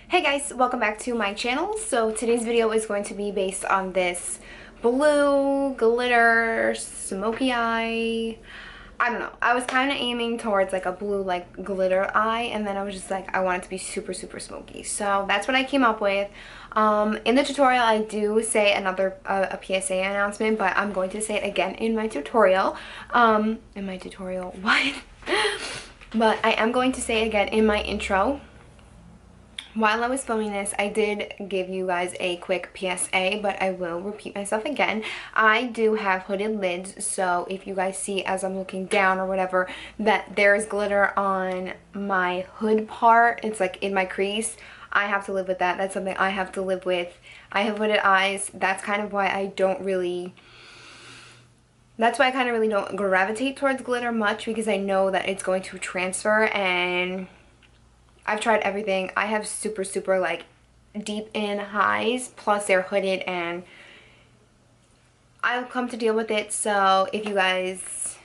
Hey guys, welcome back to my channel. So today's video is going to be based on this blue glitter smoky eye. I don't know. I was kind of aiming towards like a blue like glitter eye, and then I was just like, I want it to be super smoky. So that's what I came up with. In the tutorial I do say another a PSA announcement, but I'm going to say it again in my tutorial. What? But I am going to say it again in my intro. While I was filming this, I did give you guys a quick PSA, but I will repeat myself again. I do have hooded lids, so if you guys see as I'm looking down or whatever that there's glitter on my hood part, it's like in my crease, I have to live with that. That's something I have to live with. I have hooded eyes. That's kind of why I don't really... That's why I kind of really don't gravitate towards glitter much, because I know that it's going to transfer, and I've tried everything. I have super like deep in highs, plus they're hooded, and I've come to deal with it. So if you guys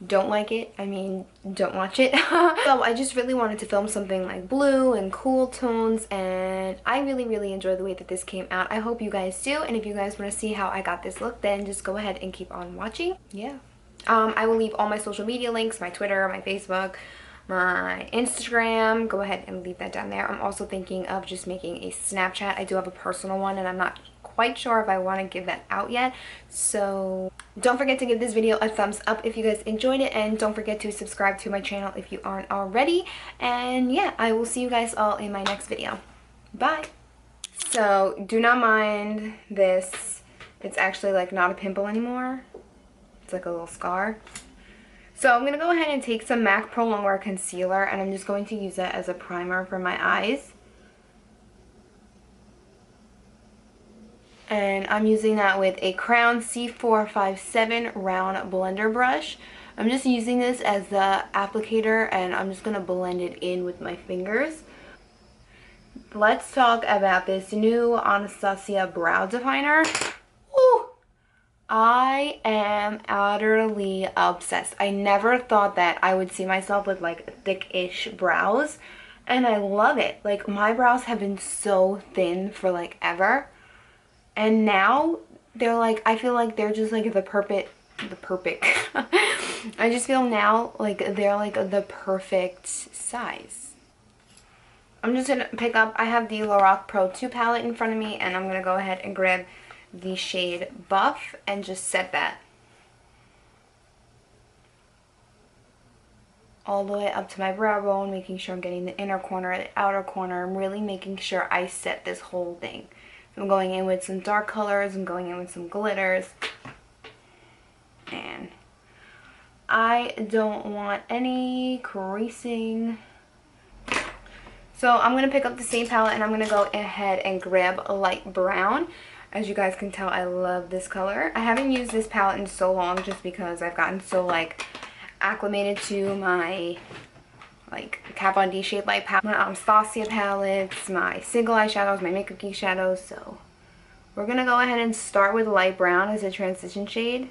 don't like it, I mean, don't watch it. So I just really wanted to film something like blue and cool tones, and I really enjoy the way that this came out. I hope you guys do, and if you guys want to see how I got this look, then just go ahead and keep on watching. Yeah. I will leave all my social media links, my Twitter, my Facebook, my Instagram. Go ahead and leave that down there. I'm also thinking of just making a Snapchat. I do have a personal one, and I'm not quite sure if I want to give that out yet. So don't forget to give this video a thumbs up if you guys enjoyed it, and don't forget to subscribe to my channel if you aren't already. And yeah, I will see you guys all in my next video. Bye. So do not mind this. It's actually like not a pimple anymore. It's like a little scar. So I'm going to go ahead and take some MAC Pro Longwear Concealer, and I'm just going to use that as a primer for my eyes. And I'm using that with a Crown C457 round blender brush. I'm just using this as the applicator, and I'm just going to blend it in with my fingers. Let's talk about this new Anastasia Brow Definer. Ooh! I am utterly obsessed. I never thought that I would see myself with like thick-ish brows, and I love it. Like, my brows have been so thin for like ever, and now they're like, I feel like they're just like the perfect I just feel now like they're like the perfect size. I'm just gonna pick up, I have the Lora Pro 2 palette in front of me, and I'm gonna go ahead and grab the shade Buff and just set that all the way up to my brow bone, making sure I'm getting the inner corner, the outer corner. I'm really making sure I set this whole thing. So I'm going in with some dark colors, I'm going in with some glitters, and I don't want any creasing. So I'm going to pick up the same palette, and I'm going to go ahead and grab a light brown. As you guys can tell, I love this color. I haven't used this palette in so long, just because I've gotten so like acclimated to my like Kat Von D Shade Light palette, my Anastasia palettes, my single eyeshadows, my Makeup Geek shadows. So we're gonna go ahead and start with light brown as a transition shade.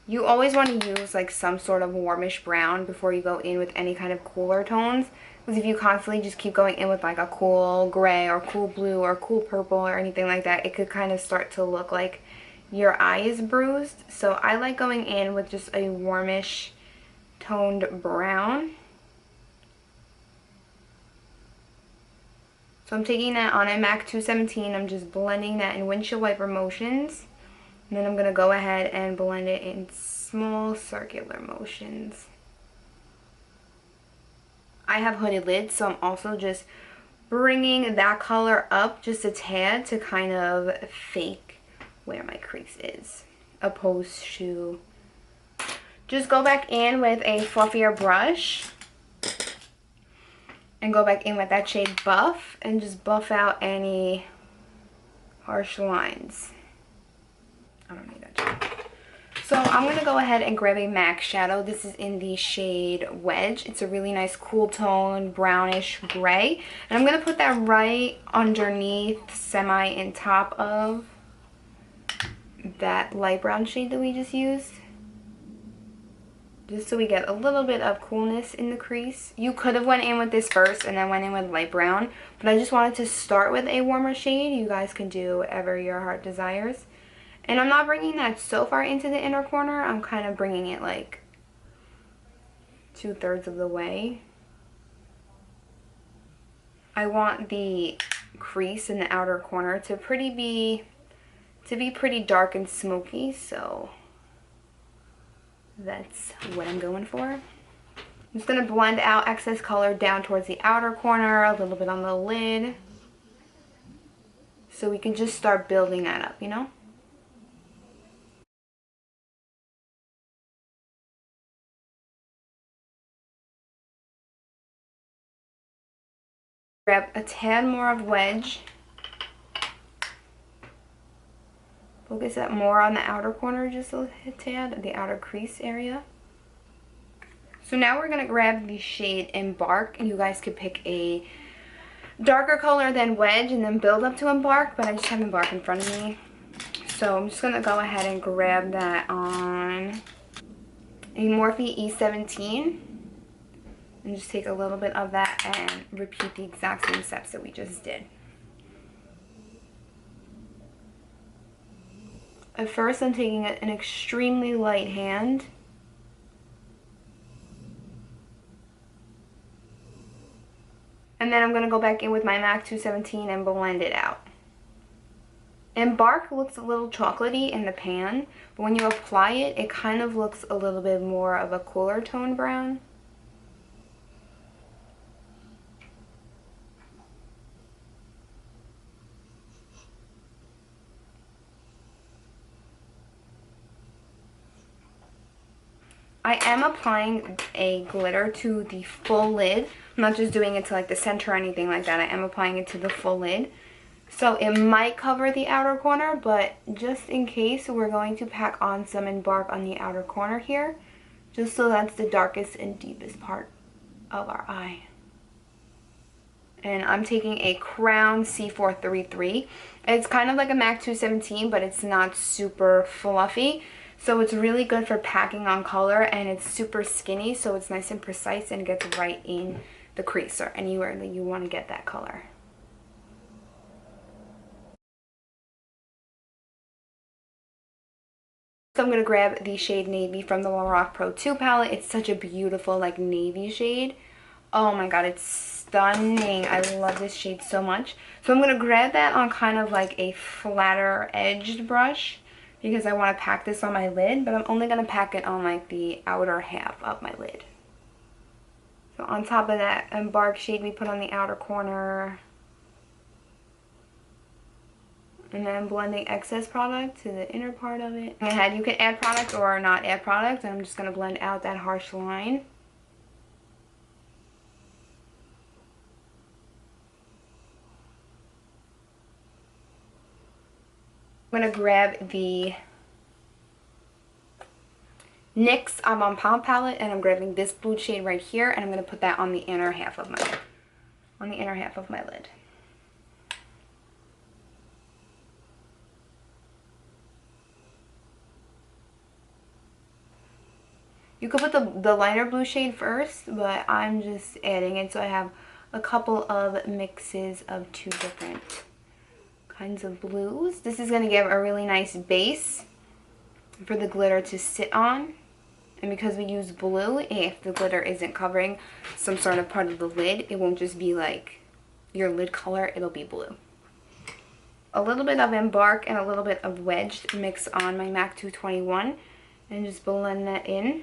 You always want to use like some sort of warmish brown before you go in with any kind of cooler tones. Because if you constantly just keep going in with like a cool gray or cool blue or cool purple or anything like that, it could kind of start to look like your eye is bruised. So I like going in with just a warmish toned brown. So I'm taking that on a MAC 217. I'm just blending that in windshield wiper motions. And then I'm going to go ahead and blend it in small circular motions. I have hooded lids, so I'm also just bringing that color up just a tad to kind of fake where my crease is, opposed to just go back in with a fluffier brush and go back in with that shade Buff and just buff out any harsh lines. I don't need that shade. So I'm going to go ahead and grab a MAC shadow. This is in the shade Wedge. It's a really nice cool tone, brownish gray. And I'm going to put that right underneath, semi in top of that light brown shade that we just used. just so we get a little bit of coolness in the crease. You could have went in with this first and then went in with light brown, but I just wanted to start with a warmer shade. You guys can do whatever your heart desires. And I'm not bringing that so far into the inner corner. I'm kind of bringing it like 2/3 of the way. I want the crease in the outer corner to be pretty dark and smoky, so that's what I'm going for. I'm just going to blend out excess color down towards the outer corner, a little bit on the lid, so we can just start building that up, you know? Grab a tad more of Wedge. Focus that more on the outer corner, just a tad, the outer crease area. So now we're going to grab the shade Embark, and you guys could pick a darker color than Wedge and then build up to Embark, but I just have Embark in front of me. So I'm just going to go ahead and grab that on a Morphe E17 and just take a little bit of that and repeat the exact same steps that we just did. At first I'm taking an extremely light hand and then I'm going to go back in with my MAC 217 and blend it out. Embark looks a little chocolatey in the pan, but when you apply it, it kind of looks a little bit more of a cooler tone brown. I am applying a glitter to the full lid. I'm not just doing it to like the center or anything like that. I am applying it to the full lid. So it might cover the outer corner, but just in case, we're going to pack on some Embark on the outer corner here, just so that's the darkest and deepest part of our eye. And I'm taking a Crown C433. It's kind of like a MAC 217, but it's not super fluffy. So it's really good for packing on color, and it's super skinny, so it's nice and precise and gets right in the crease or anywhere that you want to get that color. So I'm going to grab the shade Navy from the Lora Pro 2 palette. It's such a beautiful like navy shade. Oh my god, it's stunning. I love this shade so much. So I'm going to grab that on kind of like a flatter edged brush because I want to pack this on my lid, but I'm only going to pack it on like the outer half of my lid. So on top of that Embark shade we put on the outer corner. And then blending excess product to the inner part of it. Ahead, you can add product or not add product. And I'm just going to blend out that harsh line. I'm going to grab the NYX Avant Palm palette, and I'm grabbing this blue shade right here, and I'm going to put that on the inner half of my lid. You could put the lighter blue shade first, but I'm just adding it so I have a couple of mixes of two different kinds of blues. This is going to give a really nice base for the glitter to sit on. And because we use blue, if the glitter isn't covering some sort of part of the lid, it won't just be like your lid color, it'll be blue. A little bit of Embark and a little bit of Wedge mix on my MAC 221 and just blend that in.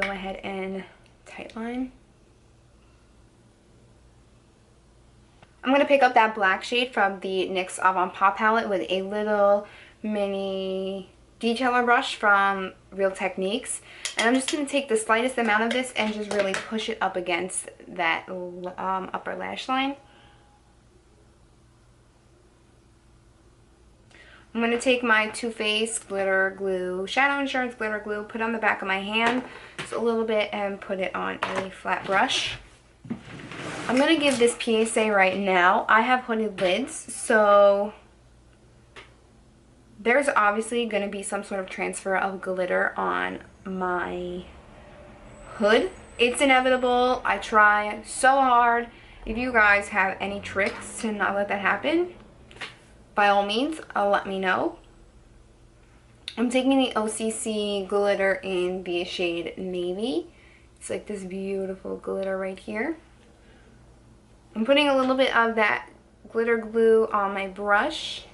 Go ahead and tightline. I'm going to pick up that black shade from the NYX Avant Palm palette with a little mini detailer brush from Real Techniques. And I'm just going to take the slightest amount of this and just really push it up against that upper lash line. I'm going to take my Too Faced Glitter Glue, Shadow Insurance Glitter Glue, put it on the back of my hand just a little bit and put it on a flat brush. I'm going to give this PSA right now. I have hooded lids, so There's obviously going to be some sort of transfer of glitter on my hood. It's inevitable. I try so hard. If you guys have any tricks to not let that happen, by all means, let me know. I'm taking the OCC glitter in the shade Navy. It's like this beautiful glitter right here. I'm putting a little bit of that glitter glue on my brush.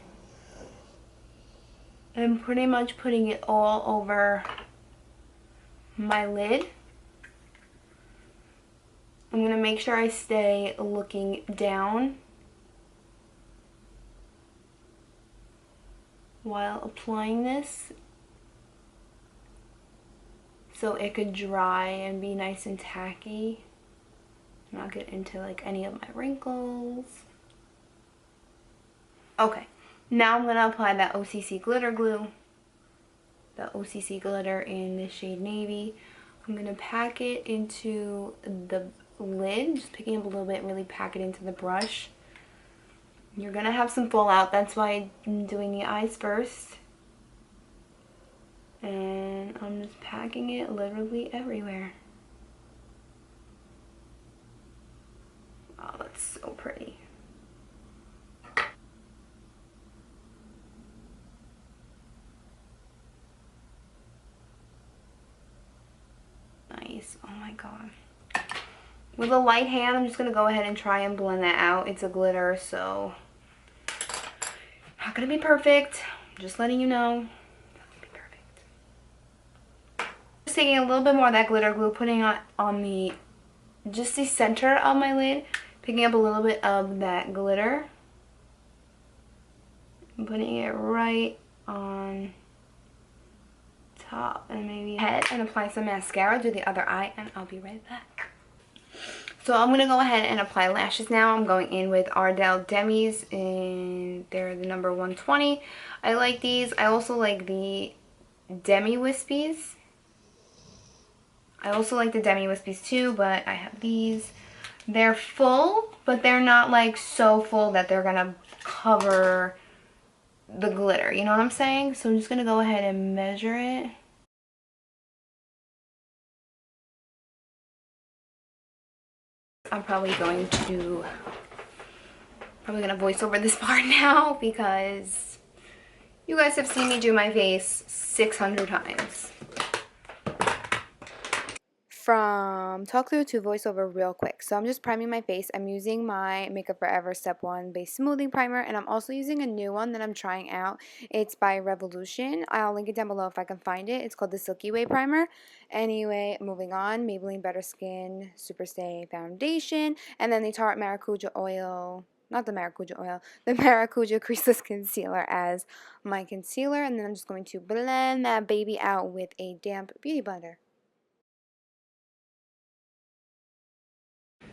I'm pretty much putting it all over my lid. I'm going to make sure I stay looking down while applying this so it could dry and be nice and tacky, not get into like any of my wrinkles. Okay, now I'm going to apply that OCC glitter glue, the OCC glitter in the shade Navy. I'm going to pack it into the lid, just picking up a little bit, really pack it into the brush. You're going to have some fallout, that's why I'm doing the eyes first. And I'm just packing it literally everywhere. Oh, that's so pretty. Nice. Oh my god. With a light hand, I'm just going to go ahead and try and blend that out. It's a glitter, so not going to be perfect. Just letting you know. Just taking a little bit more of that glitter glue, putting it on the just the center of my lid, picking up a little bit of that glitter and putting it right on top, and maybe head, and apply some mascara, do the other eye, and I'll be right back. So I'm going to go ahead and apply lashes now. I'm going in with Ariel Demi's, and they're the number 120. I like these. I also like the Demi Wispies. I also like the Demi Wispies too, but I have these. They're full, but they're not like so full that they're gonna cover the glitter. You know what I'm saying? So I'm just gonna go ahead and measure it. I'm probably gonna voice over this part now because you guys have seen me do my face 600 times. From talk through to voiceover real quick. So I'm just priming my face. I'm using my Makeup Forever Step 1 Base Smoothing Primer, and I'm also using a new one that I'm trying out. It's by Revolution. I'll link it down below if I can find it. It's called the Silkyway Primer. Anyway, moving on. Maybelline Better Skin SuperStay Foundation, and then the Tarte Maracuja Oil. Not the Maracuja Oil, the Maracuja Creaseless Concealer as my concealer, and then I'm just going to blend that baby out with a damp beauty blender.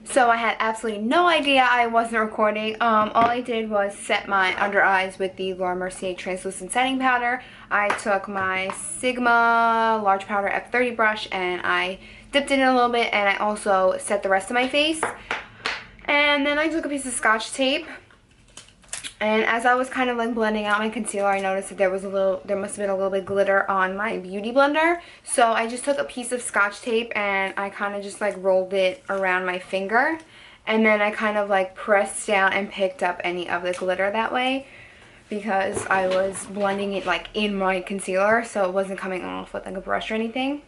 So I had absolutely no idea I wasn't recording. All I did was set my under eyes with the Laura Mercier Translucent Setting Powder. I took my Sigma Large Powder F30 brush and I dipped it in a little bit, and I also set the rest of my face. And then I took a piece of Scotch tape, and as I was kind of like blending out my concealer, I noticed that there must have been a little bit of glitter on my beauty blender. So I just took a piece of Scotch tape and I kind of just like rolled it around my finger. And then I kind of like pressed down and picked up any of the glitter that way, because I was blending it like in my concealer, so it wasn't coming off with like a brush or anything.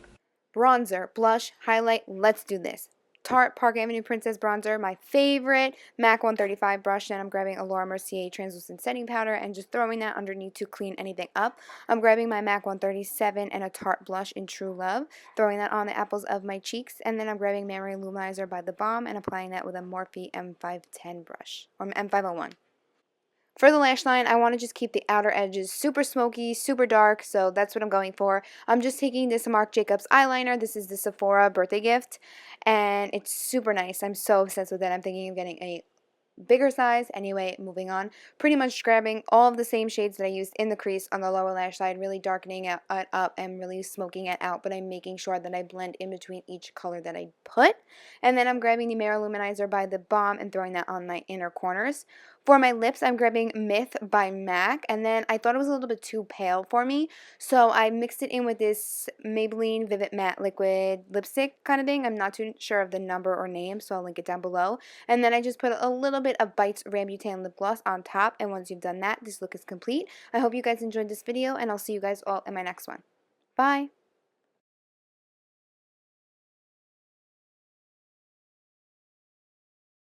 Bronzer, blush, highlight, let's do this. Tarte Park Ave Princess Bronzer, my favorite MAC 135 brush. Then I'm grabbing a Laura Mercier Translucent Setting Powder and just throwing that underneath to clean anything up. I'm grabbing my MAC 137 and a Tarte blush in True Love, throwing that on the apples of my cheeks. And then I'm grabbing Memory Lou-Manizer by the Balm and applying that with a Morphe M510 brush, or M501. For the lash line, I want to just keep the outer edges super smoky, super dark, so that's what I'm going for. I'm just taking this Marc Jacobs eyeliner. This is the Sephora birthday gift, and it's super nice. I'm so obsessed with it. I'm thinking of getting a bigger size. Anyway, moving on. Pretty much grabbing all of the same shades that I used in the crease on the lower lash side, really darkening it up and really smoking it out, but I'm making sure that I blend in between each color that I put. And then I'm grabbing the Lou-Manizer by the Balm and throwing that on my inner corners. For my lips, I'm grabbing MUFE by MAC, and then I thought it was a little bit too pale for me, so I mixed it in with this Maybelline Vivid Matte Liquid Lipstick kind of thing. I'm not too sure of the number or name, so I'll link it down below. And then I just put a little bit of Bite's Rambutan Lip Gloss on top, and once you've done that, this look is complete. I hope you guys enjoyed this video, and I'll see you guys all in my next one. Bye!